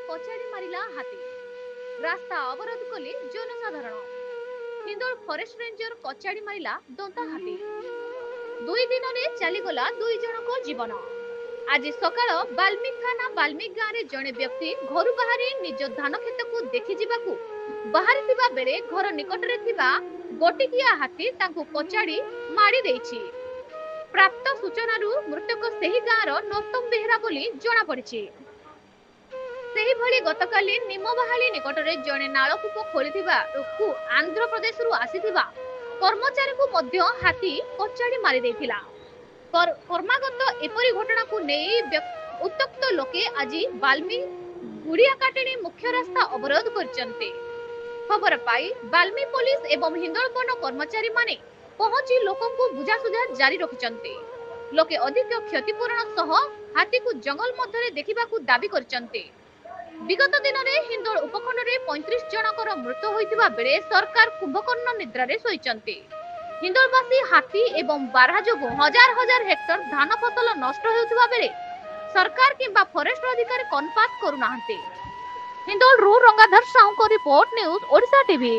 କଚାଡ଼ି ମାରିଲା ହାତୀ। ରାସ୍ତା ଅବରୋଧ କଲେ ଜନସାଧାରଣ। ହିନ୍ଦୋଳ ଫରେଷ୍ଟ ରେଞ୍ଜର କଚାଡ଼ି ମାରିଲା ଦନ୍ତା ହାତୀ। 2 ଦିନରେ ଚାଲିଗଲା 2 ଜଣଙ୍କ ଜୀବନ। ଆଜି ସକାଳ ବାଲ୍ମିକ ଥାନା ବାଲ୍ମିକ ଗାଁରେ ଜଣେ ବ୍ୟକ୍ତି ଘରୁ ବାହାରି ନିଜ ଧାନ କ୍ଷେତକୁ ଦେଖି ଯିବାକୁ ବାହାରିଥିବା ବେଳେ ଘର ନିକଟରେ ଥିବା ଗୋଟିକିଆ ହାତୀ ତାଙ୍କୁ କଚାଡ଼ି ମାଡ଼ି ଦେଇଛି। ପ୍ରାପ୍ତ ସୂଚନାରୁ ମୃତକ ସେହି ଗାଁର ନୌତମ ବେହେରା ବୋଲି ଜଣାପଡ଼ିଛି। ସେହିଭଳି ଗତକାଲି ନିମବାହାଲି ନିକଟରେ ଜଣେ ନାଳକୂପ ଖୋଳିଥିବାକୁ ଆନ୍ଧ୍ରପ୍ରଦେଶରୁ ଆସିଥିବା କର୍ମଚାରୀଙ୍କୁ ମଧ୍ୟ ହାତୀ କଚାଡ଼ି ମାରି ଦେଇଥିଲା। କ୍ରମାଗତ ଏପରି ଘଟଣାକୁ ନେଇ ଉତ୍ତ୍ୟକ୍ତ ଲୋକେ ଆଜି ବାଲ୍ମି ଗୁଡିଆକାଟଣୀ ମୁଖ୍ୟ ରାସ୍ତା ଅବରୋଧ କରିଛନ୍ତି। ଖବର ପାଇ ବାଲ୍ମି ପୋଲିସ ଏବଂ ହିନ୍ଦୋଳ ବନ କର୍ମଚାରୀମାନେ ପହଞ୍ଚି ଲୋକଙ୍କୁ ବୁଝାସୁଝା ଜାରି ରଖିଛନ୍ତି। ଲୋକେ ଅଧିକ କ୍ଷତିପୂରଣ ସହ ହାତୀକୁ ଜଙ୍ଗଲ ମଧ୍ୟରେ ଦେଖିବାକୁ ଦାବି କରିଛନ୍ତି। ବିଗତ ଦିନରେ ହିନ୍ଦୋଳ ଉପଖଣ୍ଡରେ 35 ଜଣଙ୍କର ମୃତ୍ୟୁ ହୋଇଥିବା ବେଳେ ସରକାର କୁମ୍ଭକର୍ଣ୍ଣ ନିଦ୍ରାରେ ଶୋଇଛନ୍ତି। ହିନ୍ଦୋଳବାସୀ ହାତୀ ଏବଂ ବାରହା ଯୋଗୁଁ ହଜାର ହଜାର ହେକ୍ଟର ଧାନ ଫସଲ ନଷ୍ଟ ହେଉଥିବା ବେଳେ ସରକାର କିମ୍ବା ଫରେଷ୍ଟ ଅଧିକାରୀ କର୍ଣ୍ଣପାତ କରୁନାହାନ୍ତି। ହିନ୍ଦୋଳରୁ ରଙ୍ଗାଧର ସାହୁଙ୍କ ରିପୋର୍ଟ, ନ୍ୟୁଜ ଓଡ଼ିଶା ଟିଭି।